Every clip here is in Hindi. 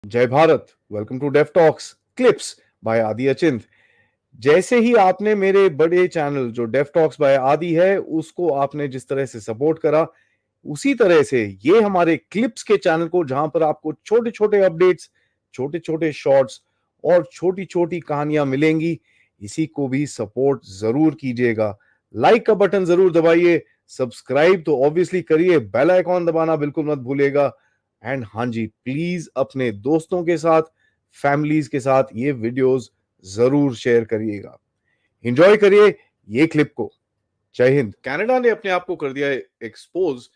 जय Bharat. Welcome to deaf talks clips by Adi Achint. जैसे ही आपने मेरे बड़े चैनल जो डेफ टॉक्स बाय आदि है उसको आपने जिस तरह से सपोर्ट करा, उसी तरह से ये हमारे क्लिप्स के चैनल को, जहां पर आपको छोटे छोटे अपडेट्स, छोटे छोटे शॉर्ट्स और छोटी छोटी कहानियां मिलेंगी, इसी को भी सपोर्ट जरूर कीजिएगा। लाइक का बटन जरूर दबाइए, सब्सक्राइब तो ऑब्वियसली करिए, बेल आइकॉन दबाना बिल्कुल मत भूलिएगा। एंड हाँ जी, प्लीज अपने दोस्तों के साथ, फैमिलीज के साथ ये वीडियोस जरूर शेयर करिएगा। एंजॉय करिए ये क्लिप को। जय हिंद। कनाडा ने अपने आप को कर दिया एक्सपोज,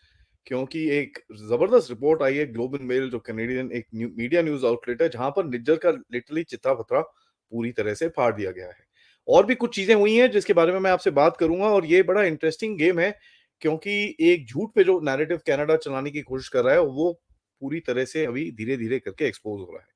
क्योंकि एक जबरदस्त रिपोर्ट आई है ग्लोब एंड मेल, जो कनेडियन एक मीडिया न्यूज आउटलेट है, जहां पर निज्जर का लिटरली चित्रा पत्रा पूरी तरह से फाड़ दिया गया है। और भी कुछ चीजें हुई हैं जिसके बारे में मैं आपसे बात करूंगा, और ये बड़ा इंटरेस्टिंग गेम है, क्योंकि एक झूठ पे जो नैरेटिव कनाडा चलाने की कोशिश कर रहा है वो पूरी तरह से अभी धीरे धीरे करके एक्सपोज हो रहा है।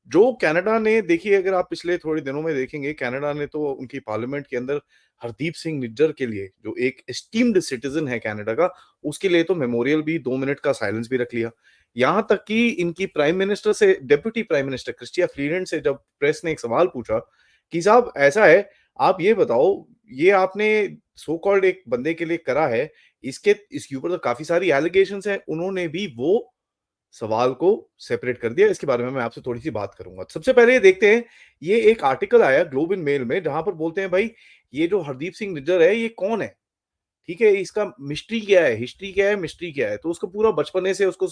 जो कनाडा ने, देखिए अगर आप पिछले थोड़े दिनों में देखेंगे, कनाडा ने तो उनकी पार्लियामेंट के अंदर हरदीप सिंह निज्जर के लिए, जो एक एस्टीम्ड सिटीजन है कनाडा का, उसके लिए तो मेमोरियल भी 2 मिनट का साइलेंस भी रख लिया। यहां तक कि इनकी प्राइम मिनिस्टर से, deputy prime minister Chrystia Freeland से जब प्रेस ने एक सवाल पूछा कि साहब ऐसा है, आप ये बताओ, ये आपने सो कॉल्ड एक बंदे के लिए करा है, इसके ऊपर तो काफी सारी एलिगेशंस हैं, उन्होंने भी वो सवाल को सेपरेट कर दिया। इसके बारे में मैं आपसे थोड़ी सी बात करूंगा। सबसे पहले ये देखते हैं, ये एक आर्टिकल आया ग्लोब इन मेल में, जहां पर बोलते हैं भाई ये जो हरदीप सिंह निज्जर है ये कौन है, ठीक है, इसका मिस्ट्री क्या है, हिस्ट्री क्या है, मिस्ट्री क्या है। तो उसको पूरा बचपने से उसको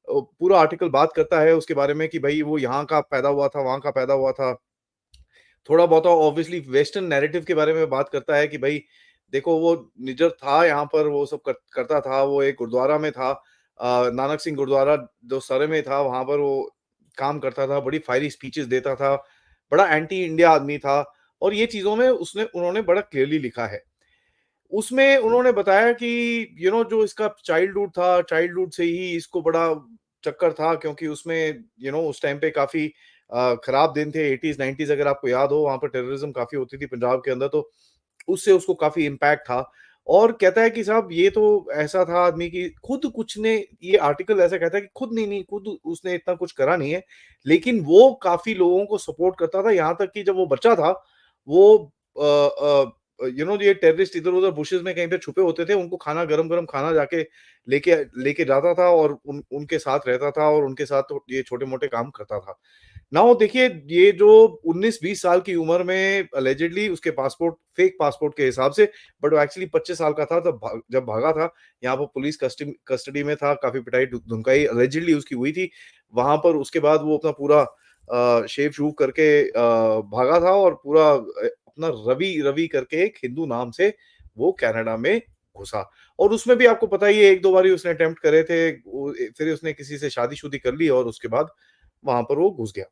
पूरा आर्टिकल बात करता है उसके बारे में कि भाई वो यहाँ का पैदा हुआ था, वहां का पैदा हुआ था। थोड़ा बहुत ऑब्वियसली वेस्टर्न नैरेटिव के बारे में बात करता है कि भाई देखो वो निज्जर था यहाँ पर, वो सब करता था, वो एक गुरुद्वारा में था, नानक सिंह गुरुद्वारा जो सरे में था, वहां पर वो काम करता था, बड़ी फायरी स्पीचेस देता था, बड़ा एंटी इंडिया आदमी था। और ये चीजों में उन्होंने बड़ा क्लियरली लिखा है। उसमें उन्होंने बताया कि जो इसका चाइल्डहुड था, चाइल्डहुड से ही इसको बड़ा चक्कर था, क्योंकि उसमें उस टाइम पे काफी खराब दिन थे, 80s 90s, अगर आपको याद हो, वहां पर टेररिज्म काफी होती थी पंजाब के अंदर, तो उससे उसको काफी इम्पैक्ट था। और कहता है कि साहब ये तो ऐसा था आदमी की खुद कुछ ने, ये आर्टिकल ऐसा कहता है कि खुद नहीं नहीं खुद उसने इतना कुछ करा नहीं है, लेकिन वो काफी लोगों को सपोर्ट करता था। यहाँ तक कि जब वो बच्चा था, वो ये टेररिस्ट इधर उधर बुशेस में कहीं पे छुपे होते थे, उनको खाना, गरम गरम खाना जाके लेके लेके जाता था, और उनके साथ रहता था, और उनके साथ तो ये छोटे मोटे काम करता था। नाउ देखिए, ये जो 19-20 साल की उम्र में अलेजेडली उसके पासपोर्ट, फेक पासपोर्ट के हिसाब से, बट वो एक्चुअली 25 साल का था तब जब भागा था। यहाँ पर पुलिस कस्टडी में था, काफी पिटाई धुनकाई अलेजेडली उसकी हुई थी वहां पर। उसके बाद वो अपना पूरा शेव शूव करके भागा था, और पूरा अपना रवि रवि करके एक हिंदू नाम से वो कनाडा में घुसा। और उसमें भी आपको पता ही है, एक दो बार उसने अटेम्प्ट करे थे, फिर उसने किसी से शादी कर ली, और उसके बाद वहां पर वो घुस गया।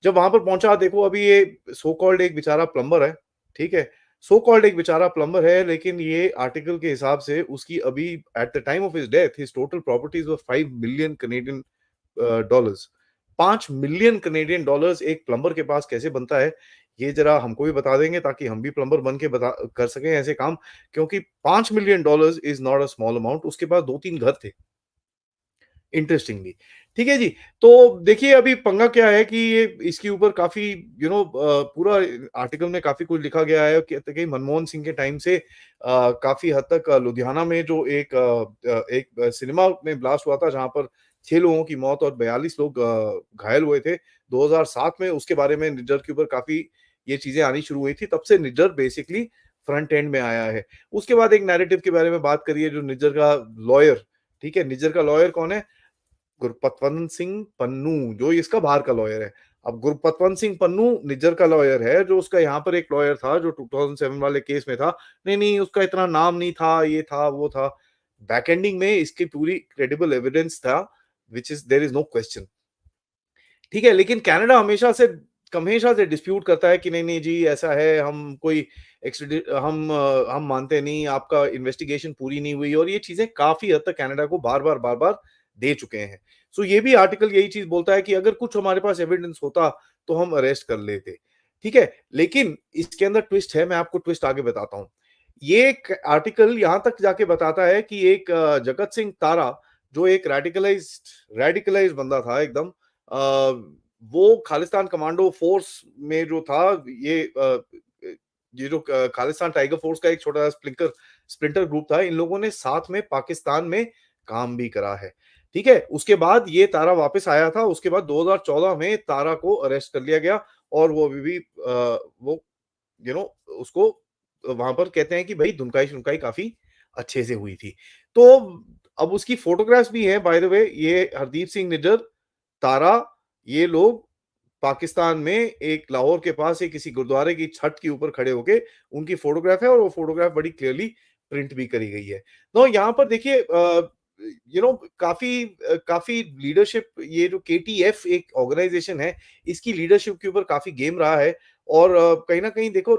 जब वहां पर पहुंचा, देखो अभी ये सो कॉल्ड एक बेचारा प्लम्बर है, ठीक है, सो कॉल्ड एक बेचारा प्लम्बर है, लेकिन ये आर्टिकल के हिसाब से उसकी अभी at the time of his death his total properties were 5 million Canadian dollars. 5 million Canadian dollars एक प्लम्बर के पास कैसे बनता है, ये जरा हमको भी बता देंगे, ताकि हम भी प्लम्बर बन के बता कर सकें ऐसे काम, क्योंकि 5 million dollars is not a small amount. उसके पास 2-3 घर थे, इंटरेस्टिंगली। ठीक है जी। तो देखिए अभी पंगा क्या है कि ये इसके ऊपर काफी पूरा आर्टिकल में काफी कुछ लिखा गया है, कहते हैं कि मनमोहन सिंह के टाइम से काफी हद तक लुधियाना में जो एक सिनेमा में ब्लास्ट हुआ था, जहां पर 6 लोगों की मौत और 42 लोग घायल हुए थे 2007 में, उसके बारे में निज्जर के ऊपर काफी ये चीजें आनी शुरू हुई थी। तब से निज्जर बेसिकली फ्रंट एंड में आया है। उसके बाद एक नैरेटिव के बारे में बात करिए, जो निज्जर का लॉयर, ठीक है, निज्जर का लॉयर कौन है? गुरपतवंत सिंह पन्नू, जो इसका बाहर का लॉयर है। अब गुरपतवंत सिंह पन्नू निज्जर का लॉयर है, जो उसका यहाँ पर एक लॉयर था जो 2007 वाले केस में था। नहीं नहीं, उसका इतना नाम नहीं था, ये था वो था। बैक एंडिंग में इसकी पूरी क्रेडिबल एविडेंस था, which is there is no question, ठीक है। लेकिन कनाडा हमेशा से डिस्प्यूट करता है कि नहीं नहीं जी ऐसा है, हम कोई हम मानते नहीं, आपका इन्वेस्टिगेशन पूरी नहीं हुई, और ये चीजें काफी हद तक कनाडा को बार बार दे चुके हैं। सो ये भी आर्टिकल यही चीज बोलता है कि अगर कुछ हमारे पास एविडेंस होता तो हम अरेस्ट कर लेते, ठीक है। लेकिन इसके अंदर ट्विस्ट है, मैं आपको ट्विस्ट आगे बताता हूं। ये आर्टिकल यहां तक जाके बताता है कि एक जगत सिंह तारा, जो एक रेडिकलाइज्ड रेडिकलाइज्ड बंदा था एकदम, वो खालिस्तान कमांडो फोर्स में जो था, ये जो खालिस्तान टाइगर फोर्स का एक छोटा सा स्प्लिंटर ग्रुप था, इन लोगों ने साथ में पाकिस्तान में काम भी करा है। ठीक है, उसके बाद ये तारा वापस आया था, उसके बाद 2014 में तारा को अरेस्ट कर लिया गया, और वो अभी भी वो उसको वहां पर कहते हैं कि भाई धुनकाई शुनकाई काफी अच्छे से हुई थी। तो अब उसकी फोटोग्राफ्स भी हैं, बाय द वे, ये हरदीप सिंह निज्जर, तारा, ये लोग पाकिस्तान में एक लाहौर के पास एक किसी गुरुद्वारे की छत के ऊपर खड़े होके उनकी फोटोग्राफ है, और वो फोटोग्राफ बड़ी क्लियरली प्रिंट भी करी गई है। तो यहाँ पर देखिए काफी लीडरशिप, ये जो केटीएफ एक ऑर्गेनाइजेशन है, इसकी लीडरशिप के ऊपर काफी गेम रहा है। और कहीं ना कहीं देखो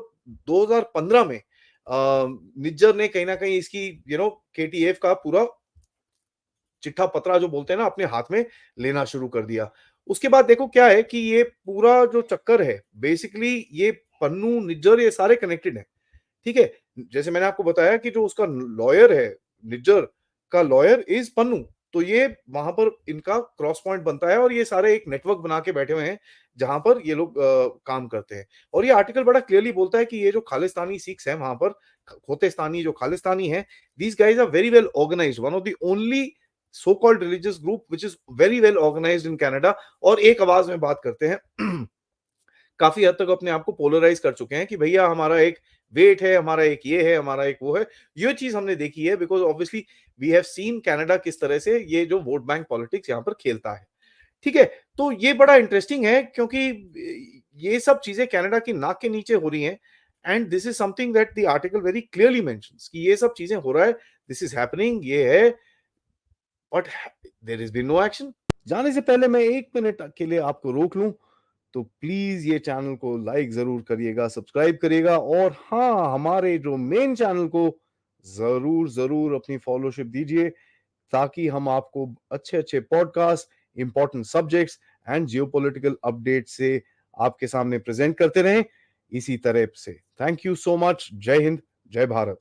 2015 में निज्जर ने कहीं ना कहीं इसकी केटीएफ का पूरा चिट्ठा पत्रा जो बोलते हैं ना, अपने हाथ में लेना शुरू कर दिया। उसके बाद देखो क्या है कि ये पूरा जो चक्कर है, बेसिकली ये पन्नू निज्जर ये सारे कनेक्टेड हैं। ठीक है, जैसे मैंने आपको बताया कि जो उसका लॉयर है, निज्जर का लॉयर इज पन्नू, तो ये वहां पर इनका क्रॉस पॉइंट बनता है, और ये सारे एक नेटवर्क बना के बैठे हुए हैं जहां पर ये लोग काम करते हैं। और ये आर्टिकल बड़ा क्लियरली बोलता है कि ये जो खालिस्तानी सिख्स हैं वहां पर, खोतेस्तानी जो खालिस्तानी है, these guys are very well organised, one of the only so called religious group which is very well organised in Canada, और एक आवाज में बात करते हैं। काफी हद तक अपने आप को पोलराइज कर चुके हैं कि भैया हमारा एक वेट है, हमारा एक ये है, हमारा एक वो है। ये चीज हमने देखी है, because obviously we have seen Canada किस तरह से ये जो वोट बैंक पॉलिटिक्स यहाँ पर खेलता है। ठीक है, तो ये बड़ा इंटरेस्टिंग है, क्योंकि ये सब चीजें कनाडा की नाक के नीचे हो रही हैं, and this is something that the article very clearly mentions कि ये सब चीजें हो रहा है, दिस इज हैपनिंग, ये है, but there is been no action. जाने से पहले मैं 1 मिनट के लिए आपको रोक लूं, तो प्लीज ये चैनल को लाइक जरूर करिएगा, सब्सक्राइब करिएगा, और हाँ, हमारे जो मेन चैनल को जरूर जरूर अपनी फॉलोशिप दीजिए, ताकि हम आपको अच्छे अच्छे podcast, important subjects and geopolitical update से आपके सामने प्रेजेंट करते रहें इसी तरह से। Thank you so much. जय हिंद, जय भारत।